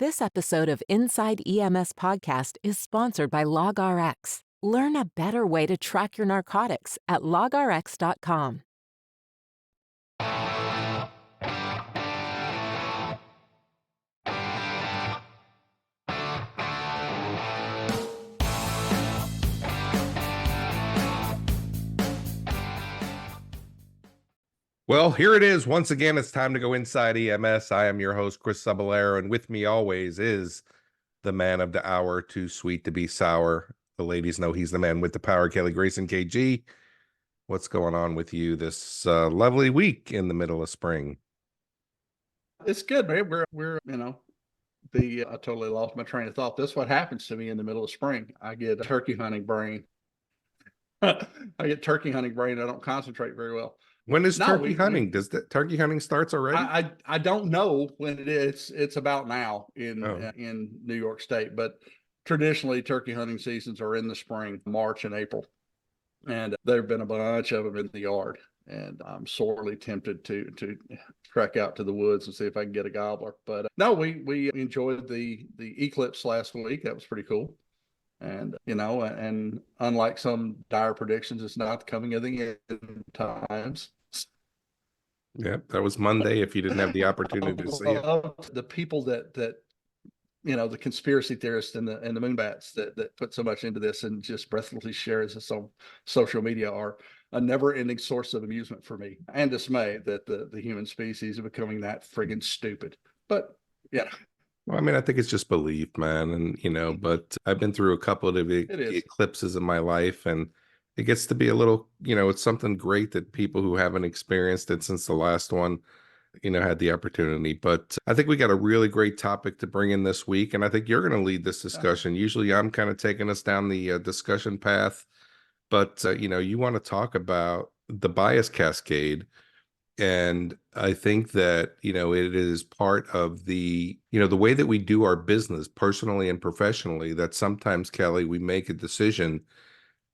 This episode of Inside EMS podcast is sponsored by LogRx. Learn a better way to track your narcotics at logrx.com. Well, here it is. Once again, it's time to go inside EMS. I am your host, Chris Saballero, and with me always is the man of the hour, too sweet to be sour. The ladies know he's the man with the power, Kelly Grayson, KG. What's going on with you this lovely week in the middle of spring? It's good, man. We're I totally lost my train of thought. This is what happens to me in the middle of spring. I get a turkey hunting brain. I get turkey hunting brain. I don't concentrate very well. When is turkey hunting? Does the turkey hunting starts already? I don't know when it is. It's about now in New York State, but traditionally turkey hunting seasons are in the spring, March and April, and there have been a bunch of them in the yard. And I'm sorely tempted to trek out to the woods and see if I can get a gobbler. But no, we enjoyed the eclipse last week. That was pretty cool. And and unlike some dire predictions, it's not the coming of the end times. Yeah, that was Monday. If you didn't have the opportunity to see it, the people that the conspiracy theorists and the moonbats that put so much into this and just breathlessly shares this on social media are a never-ending source of amusement for me and dismay that the human species are becoming that friggin' stupid. But yeah. Well, I mean, I think it's just belief, man. And, but I've been through a couple of the eclipses in my life, and it gets to be a little, it's something great that people who haven't experienced it since the last one, had the opportunity. But I think we got a really great topic to bring in this week, and I think you're going to lead this discussion. Usually I'm kind of taking us down the discussion path, but, you want to talk about the bias cascade. And I think that, it is part of the way that we do our business personally and professionally, that sometimes, Kelly, we make a decision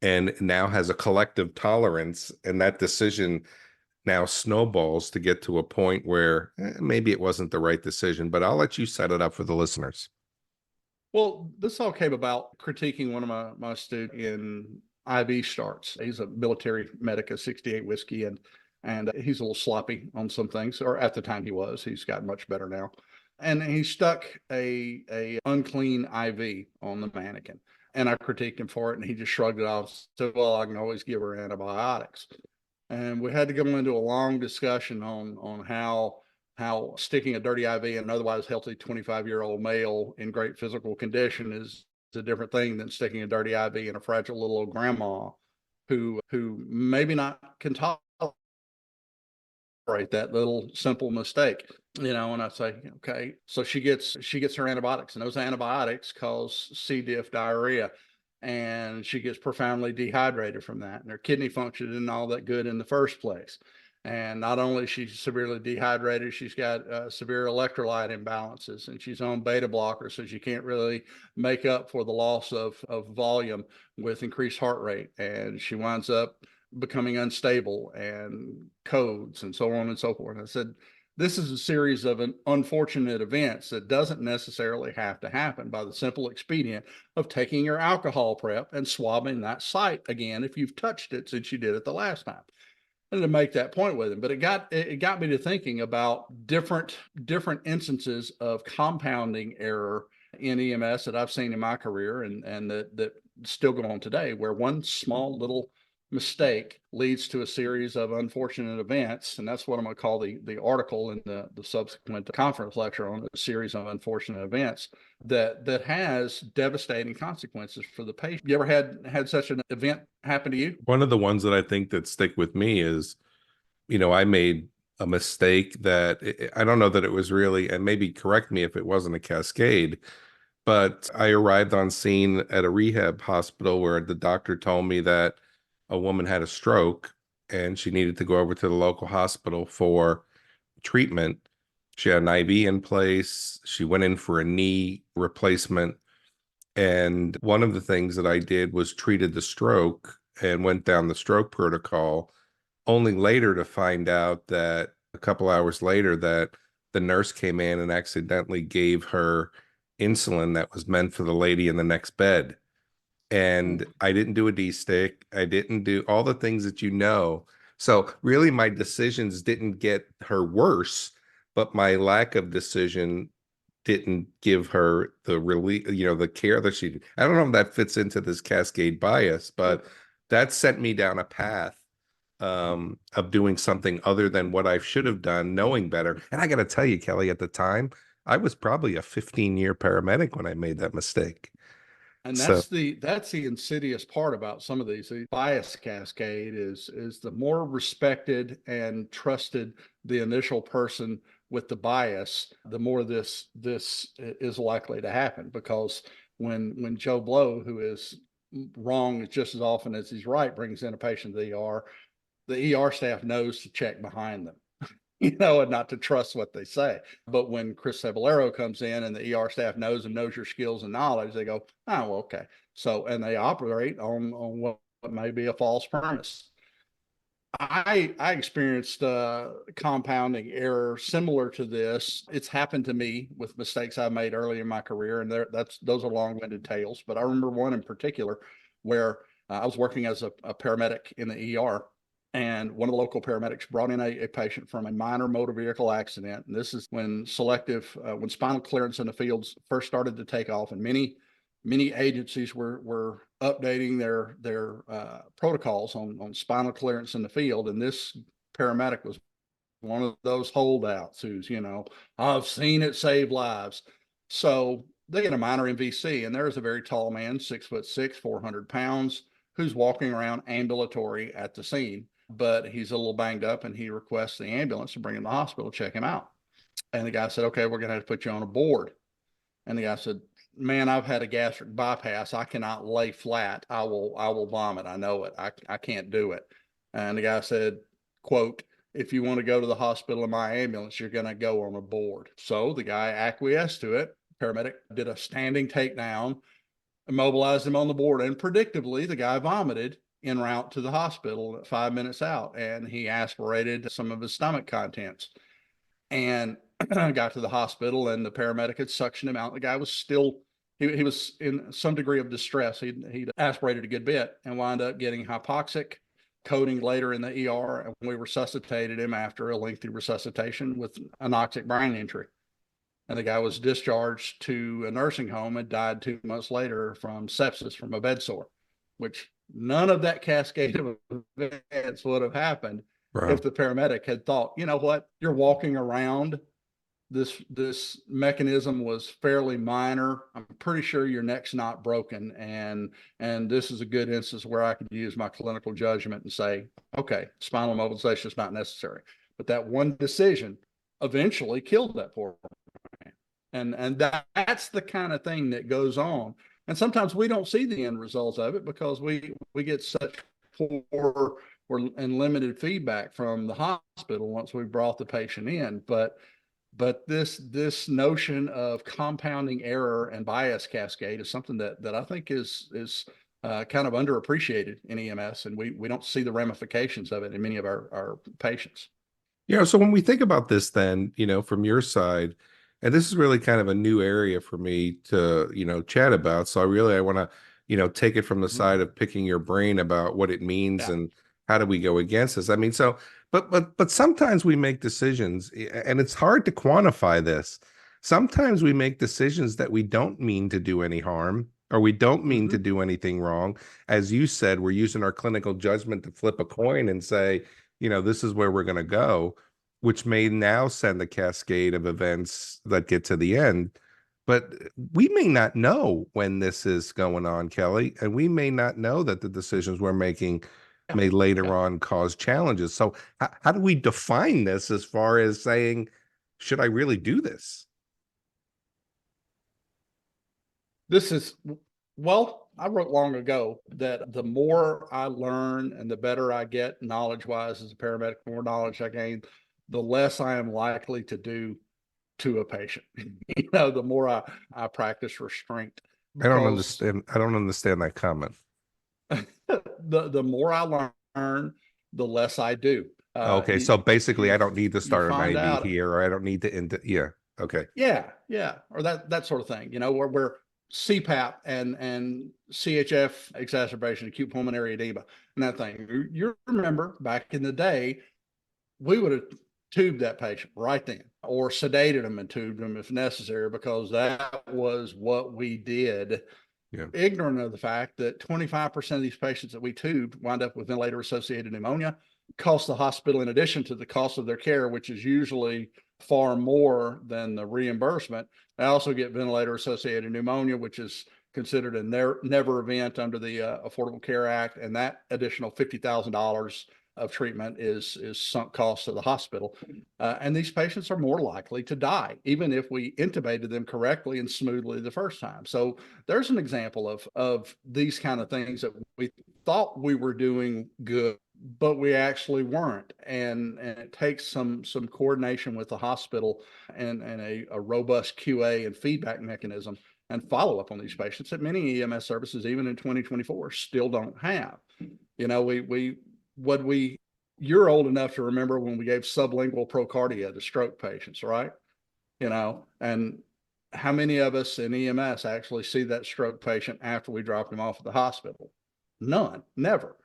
and now has a collective tolerance, and that decision now snowballs to get to a point where maybe it wasn't the right decision. But I'll let you set it up for the listeners. Well, this all came about critiquing one of my students in IV starts. He's a military medic, a 68 whiskey, and he's a little sloppy on some things, or at the time he was. He's gotten much better now. And he stuck a unclean IV on the mannequin. And I critiqued him for it, and he just shrugged it off. Said, well, I can always give her antibiotics. And we had to go into a long discussion on how sticking a dirty IV in an otherwise healthy 25-year-old male in great physical condition is a different thing than sticking a dirty IV in a fragile little old grandma who maybe not can tolerate that little simple mistake. And I say, okay, so she gets her antibiotics, and those antibiotics cause C. diff diarrhea, and she gets profoundly dehydrated from that, and her kidney function isn't all that good in the first place. And not only is she severely dehydrated, she's got severe electrolyte imbalances, and she's on beta blockers, so she can't really make up for the loss of volume with increased heart rate, and she winds up becoming unstable and codes and so on and so forth. I said, this is a series of unfortunate events that doesn't necessarily have to happen by the simple expedient of taking your alcohol prep and swabbing that site again if you've touched it since you did it the last time. And to make that point with him, but it got me to thinking about different instances of compounding error in EMS that I've seen in my career and that still go on today, where one small little mistake leads to a series of unfortunate events. And that's what I'm going to call the article in the subsequent conference lecture on a series of unfortunate events that has devastating consequences for the patient. You ever had such an event happen to you? One of the ones that I think that stick with me is, I made a mistake that I don't know that it was really, and maybe correct me if it wasn't a cascade, but I arrived on scene at a rehab hospital where the doctor told me that a woman had a stroke and she needed to go over to the local hospital for treatment. She had an IV in place. She went in for a knee replacement. And one of the things that I did was treated the stroke and went down the stroke protocol, only later to find out that a couple hours later that the nurse came in and accidentally gave her insulin that was meant for the lady in the next bed. And I didn't do a D-stick. I didn't do all the things that you know. So really my decisions didn't get her worse, but my lack of decision didn't give her the relief, the care that she did. I don't know if that fits into this cascade bias, but that sent me down a path of doing something other than what I should have done, knowing better. And I got to tell you, Kelly, at the time, I was probably a 15-year paramedic when I made that mistake. And So that's the insidious part about some of these. The bias cascade is the more respected and trusted the initial person with the bias, the more this is likely to happen. Because when Joe Blow, who is wrong just as often as he's right, brings in a patient to the ER staff knows to check behind them. And not to trust what they say. But when Chris Cebollero comes in and the ER staff knows your skills and knowledge, they go, oh, well, okay. So, and they operate on what may be a false premise. I experienced compounding error similar to this. It's happened to me with mistakes I made early in my career, and those are long-winded tales. But I remember one in particular where I was working as a paramedic in the ER, and one of the local paramedics brought in a patient from a minor motor vehicle accident. And this is when when spinal clearance in the fields first started to take off, and many agencies were updating their protocols on spinal clearance in the field. And this paramedic was one of those holdouts who's, I've seen it save lives. So they get a minor MVC, and there's a very tall man, 6'6", 400 pounds, who's walking around ambulatory at the scene. But he's a little banged up, and he requests the ambulance to bring him to the hospital, check him out. And the guy said, okay, we're going to have to put you on a board. And the guy said, man, I've had a gastric bypass. I cannot lay flat. I will vomit. I know it. I can't do it. And the guy said, quote, if you want to go to the hospital in my ambulance, you're going to go on a board. So the guy acquiesced to it. Paramedic did a standing takedown, immobilized him on the board. And predictably, the guy vomited en route to the hospital 5 minutes out, and he aspirated some of his stomach contents. And got to the hospital, and the paramedic had suctioned him out. The guy was still, he was in some degree of distress. He'd aspirated a good bit and wound up getting hypoxic, coding later in the ER, and we resuscitated him after a lengthy resuscitation with anoxic brain injury. And the guy was discharged to a nursing home and died 2 months later from sepsis from a bed sore, which none of that cascade of events would have happened if the paramedic had thought, you know what, you're walking around. This mechanism was fairly minor. I'm pretty sure your neck's not broken. And this is a good instance where I could use my clinical judgment and say, okay, spinal mobilization is not necessary. But that one decision eventually killed that poor man. And that's the kind of thing that goes on. And sometimes we don't see the end results of it because we get such poor and limited feedback from the hospital once we brought the patient in. But this notion of compounding error and bias cascade is something that I think is kind of underappreciated in EMS, and we don't see the ramifications of it in many of our patients. So when we think about this, then, from your side, and this is really kind of a new area for me to, chat about. So I want to, take it from the side of picking your brain about what it means and how do we go against this? I mean, but sometimes we make decisions, and it's hard to quantify this. Sometimes we make decisions that we don't mean to do any harm, or we don't mean to do anything wrong. As you said, we're using our clinical judgment to flip a coin and say, this is where we're going to go, which may now send a cascade of events that get to the end. But we may not know when this is going on, Kelly, and we may not know that the decisions we're making may later on cause challenges. So how do we define this as far as saying, should I really do this? I wrote long ago that the more I learn and the better I get knowledge-wise as a paramedic, the more knowledge I gain, the less I am likely to do to a patient. The more I practice restraint. I don't understand that comment. The more I learn, the less I do. Okay, so basically I don't need to start an IV out, here, or I don't need to Okay. Yeah, yeah, or that sort of thing. Where CPAP and CHF exacerbation, acute pulmonary edema, and that thing. You remember back in the day, we would have tubed that patient right then, or sedated them and tubed them if necessary, because that was what we did. Yeah. Ignorant of the fact that 25% of these patients that we tubed wind up with ventilator associated pneumonia, cost the hospital, in addition to the cost of their care, which is usually far more than the reimbursement. They also get ventilator associated pneumonia, which is considered a never event under the Affordable Care Act. And that additional $50,000 of treatment is sunk costs to the hospital. And these patients are more likely to die, even if we intubated them correctly and smoothly the first time. So there's an example of these kind of things that we thought we were doing good, but we actually weren't. And it takes some coordination with the hospital and a robust QA and feedback mechanism and follow up on these patients that many EMS services, even in 2024, still don't have. You're old enough to remember when we gave sublingual procardia to stroke patients, right? And how many of us in EMS actually see that stroke patient after we drop him off at the hospital? None, never.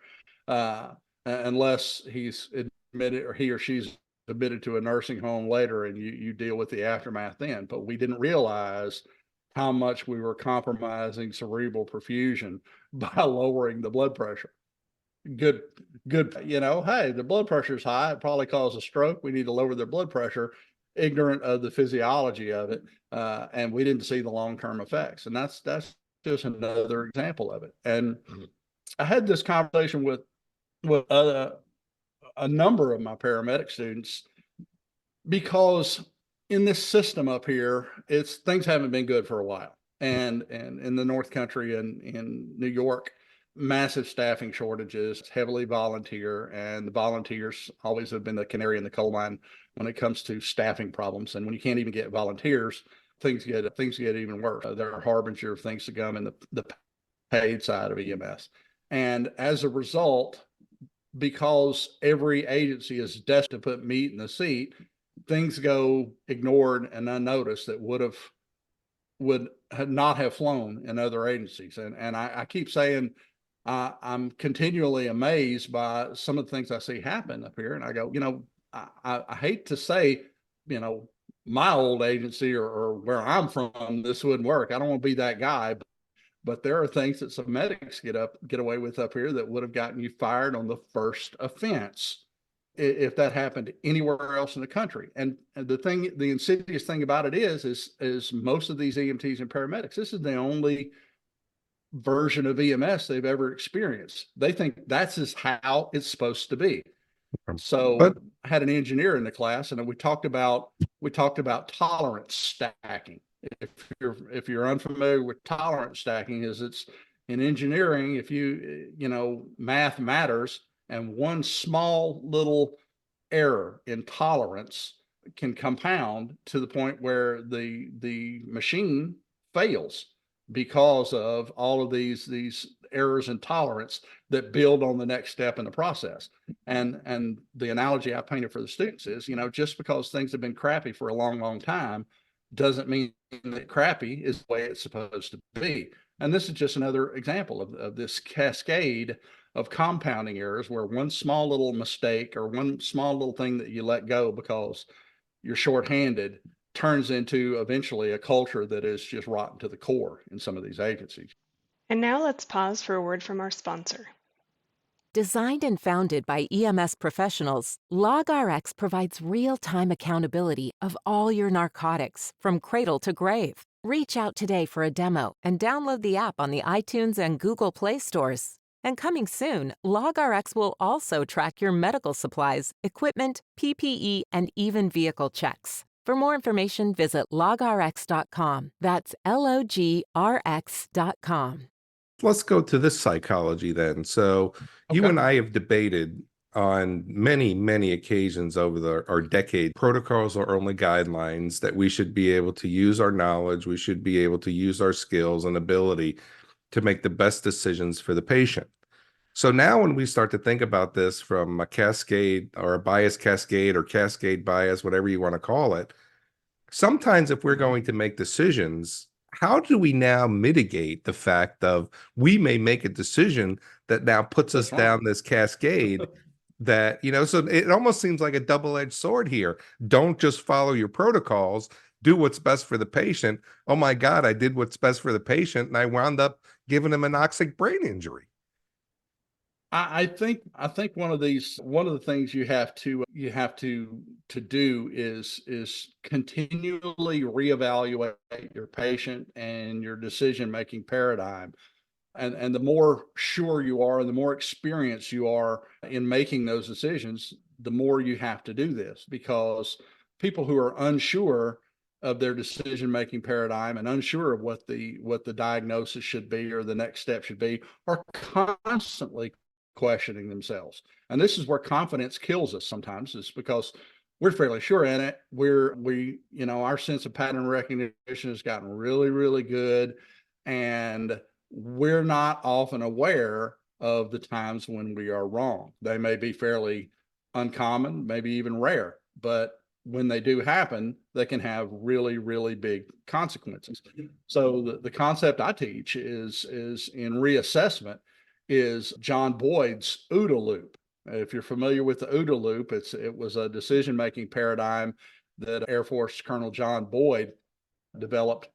Unless he's admitted, or he or she's admitted to a nursing home later, and you deal with the aftermath then. But we didn't realize how much we were compromising cerebral perfusion by lowering the blood pressure. Good. Hey, the blood pressure is high. It probably caused a stroke. We need to lower their blood pressure, ignorant of the physiology of it. And we didn't see the long-term effects. And that's just another example of it. And I had this conversation with a number of my paramedic students, because in this system up here, things haven't been good for a while. And in the North Country and in New York, massive staffing shortages, heavily volunteer, and the volunteers always have been the canary in the coal mine when it comes to staffing problems. And when you can't even get volunteers, things get even worse. They're a harbinger of things to come in the paid side of EMS. And as a result, because every agency is desperate to put meat in the seat, things go ignored and unnoticed that would not have flown in other agencies. And I keep saying, I'm continually amazed by some of the things I see happen up here. And I go, I hate to say, my old agency or where I'm from, this wouldn't work. I don't want to be that guy. But there are things that some medics get away with up here that would have gotten you fired on the first offense if that happened anywhere else in the country. And the insidious thing about it is most of these EMTs and paramedics, this is the only version of EMS they've ever experienced. They think that's just how it's supposed to be. So I had an engineer in the class, and we talked about tolerance stacking. If you're unfamiliar with tolerance stacking, it's in engineering. If math matters, and one small little error in tolerance can compound to the point where the machine fails because of all of these errors in tolerance that build on the next step in the process. And the analogy I painted for the students is, just because things have been crappy for a long, long time doesn't mean that crappy is the way it's supposed to be. And this is just another example of this cascade of compounding errors, where one small little mistake or one small little thing that you let go because you're shorthanded turns into eventually a culture that is just rotten to the core in some of these agencies. And now let's pause for a word from our sponsor. Designed and founded by EMS professionals, LogRx provides real-time accountability of all your narcotics from cradle to grave. Reach out today for a demo and download the app on the iTunes and Google Play stores. And coming soon, LogRx will also track your medical supplies, equipment, PPE, and even vehicle checks. For more information, visit logrx.com. That's LOGRX.com. Let's go to this psychology then. So you and I have debated on many, many occasions over our decade. Protocols are only guidelines, that we should be able to use our knowledge. We should be able to use our skills and ability to make the best decisions for the patient. So now when we start to think about this from a cascade or a bias cascade or cascade bias, whatever you want to call it, sometimes if we're going to make decisions, how do we now mitigate the fact of we may make a decision that now puts us down this cascade that, so it almost seems like a double-edged sword here. Don't just follow your protocols, do what's best for the patient. Oh my God, I did what's best for the patient and I wound up giving him an anoxic brain injury. I think one of the things you have to do is continually reevaluate your patient and your decision-making paradigm. And the more sure you are and the more experienced you are in making those decisions, the more you have to do this, because people who are unsure of their decision-making paradigm and unsure of what the diagnosis should be or the next step should be are constantly questioning themselves. And this is where confidence kills us sometimes, is because we're fairly sure in it. Our sense of pattern recognition has gotten really, really good. And we're not often aware of the times when we are wrong. They may be fairly uncommon, maybe even rare, but when they do happen, they can have really, really big consequences. So the concept I teach is in reassessment is John Boyd's OODA loop. If you're familiar with the OODA loop, it was a decision-making paradigm that Air Force Colonel John Boyd developed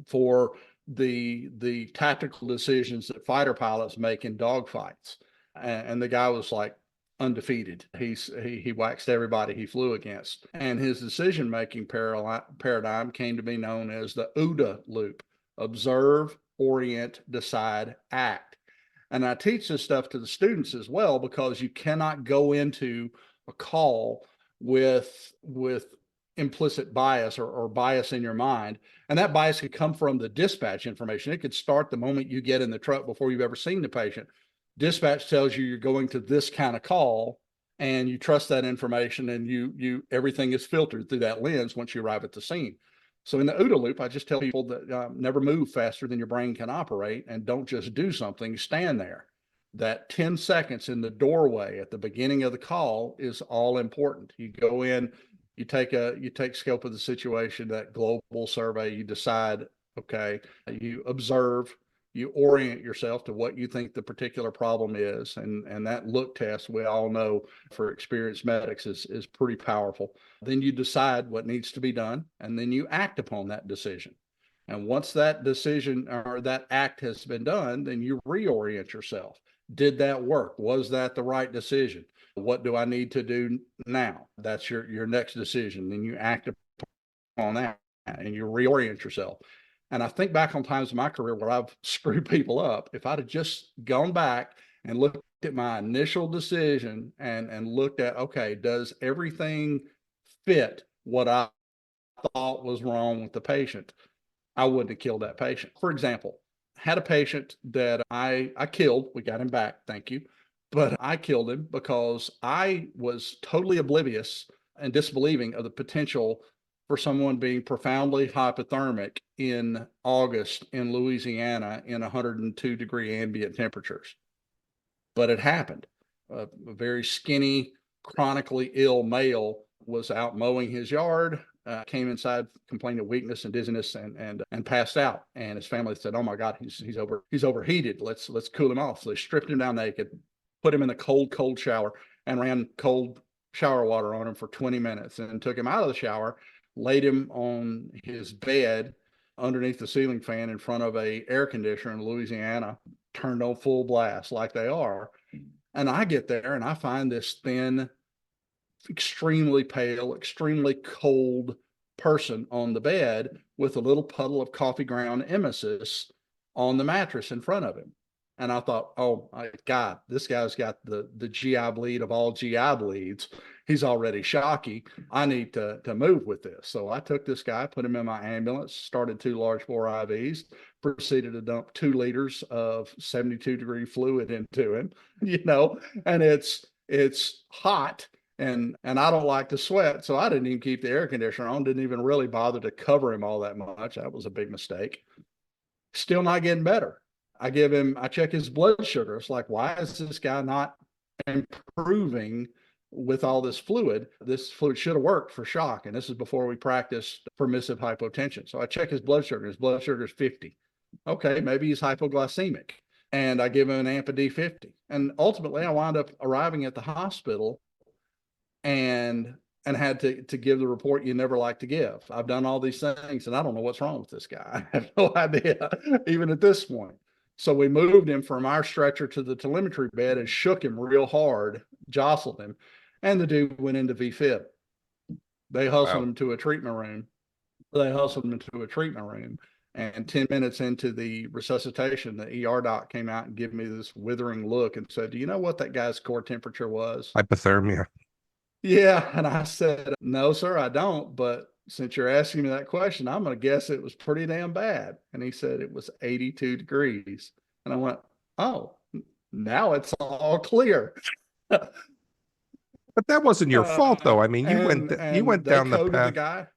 for the tactical decisions that fighter pilots make in dogfights. And the guy was like undefeated. He waxed everybody he flew against. And his decision-making paradigm came to be known as the OODA loop: observe, orient, decide, act. And I teach this stuff to the students as well, because you cannot go into a call with implicit bias or bias in your mind. And that bias could come from the dispatch information. It could start the moment you get in the truck before you've ever seen the patient. Dispatch tells you you're going to this kind of call, and you trust that information, and you everything is filtered through that lens once you arrive at the scene. So in the OODA loop, I just tell people that never move faster than your brain can operate, and don't just do something, stand there. That 10 seconds in the doorway at the beginning of the call is all important. You go in, you take scope of the situation, that global survey, you decide, okay, you observe, you orient yourself to what you think the particular problem is. And that look test, we all know for experienced medics, is pretty powerful. Then you decide what needs to be done, and then you act upon that decision. And once that decision or that act has been done, then you reorient yourself. Did that work? Was that the right decision? What do I need to do now? That's your next decision. Then you act upon that and you reorient yourself. And I think back on times in my career where I've screwed people up. If I'd have just gone back and looked at my initial decision and looked at, okay, does everything fit what I thought was wrong with the patient, I wouldn't have killed that patient. For example, had a patient that I killed. We got him back, thank you. But I killed him because I was totally oblivious and disbelieving of the potential for someone being profoundly hypothermic in August in Louisiana in 102-degree ambient temperatures. But it happened. A very skinny, chronically ill male was out mowing his yard, came inside, complained of weakness and dizziness, and passed out. And his family said, "Oh my God, he's overheated. Let's cool him off." So they stripped him down naked, put him in a cold shower, and ran cold shower water on him for 20 minutes, and took him out of the shower, laid him on his bed underneath the ceiling fan in front of a air conditioner in Louisiana, turned on full blast like they are. And I get there and I find this thin, extremely pale, extremely cold person on the bed with a little puddle of coffee ground emesis on the mattress in front of him. And I thought, oh my God, this guy's got the GI bleed of all GI bleeds. He's already shocky. I need to move with this. So I took this guy, put him in my ambulance, started 2 large bore IVs, proceeded to dump 2 liters of 72-degree fluid into him, and it's hot. And I don't like to sweat, so I didn't even keep the air conditioner on, didn't even really bother to cover him all that much. That was a big mistake. Still not getting better. I check his blood sugar. It's like, why is this guy not improving with all this fluid should have worked for shock. And this is before we practiced permissive hypotension. So I check his blood sugar. His blood sugar is 50. Okay, maybe he's hypoglycemic. And I give him an AMPA D50. And ultimately, I wound up arriving at the hospital and had to give the report you never like to give. I've done all these things, and I don't know what's wrong with this guy. I have no idea, even at this point. So we moved him from our stretcher to the telemetry bed and shook him real hard, jostled him, and the dude went into VFib. They hustled him to a treatment room. And 10 minutes into the resuscitation, the ER doc came out and gave me this withering look and said, "Do you know what that guy's core temperature was?" Hypothermia. Yeah. And I said, "No, sir, I don't. But since you're asking me that question, I'm going to guess it was pretty damn bad." And he said it was 82 degrees. And I went, "Oh, now it's all clear." But that wasn't your fault, though. I mean, you went down the path.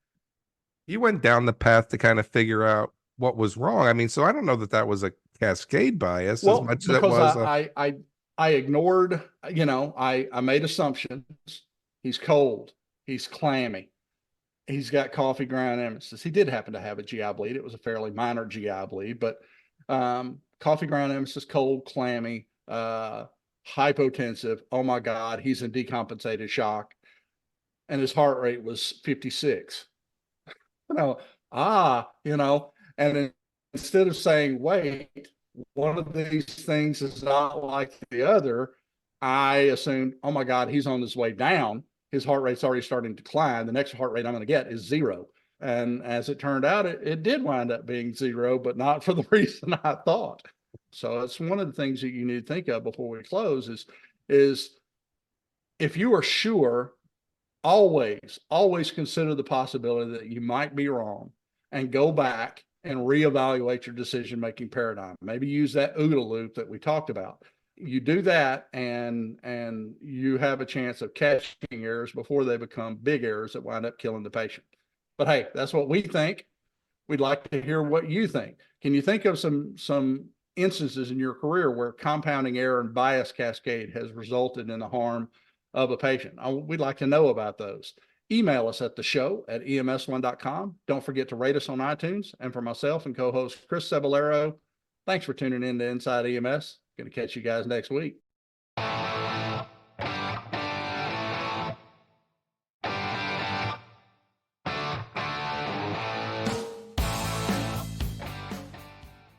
You went down the path to kind of figure out what was wrong. I mean, so I don't know that was a cascade bias as much as it was. I ignored, I made assumptions. He's cold. He's clammy. He's got coffee ground emesis. He did happen to have a GI bleed. It was a fairly minor GI bleed, but coffee ground emesis, cold, clammy, hypotensive. Oh my God, he's in decompensated shock. And his heart rate was 56. And instead of saying, wait, one of these things is not like the other, I assumed, oh my God, he's on his way down. His heart rate's already starting to decline. The next heart rate I'm going to get is 0. And as it turned out, it did wind up being 0, but not for the reason I thought. So it's one of the things that you need to think of before we close is if you are sure, always consider the possibility that you might be wrong and go back and reevaluate your decision-making paradigm. Maybe use that OODA loop that we talked about. You do that and you have a chance of catching errors before they become big errors that wind up killing the patient. But hey, that's what we think. We'd like to hear what you think. Can you think of some instances in your career where compounding error and bias cascade has resulted in the harm of a patient? We'd like to know about those. Email us at theshow@ems1.com. Don't forget to rate us on iTunes. And for myself and co-host Chris Cebollero, thanks for tuning in to Inside EMS. Going to catch you guys next week.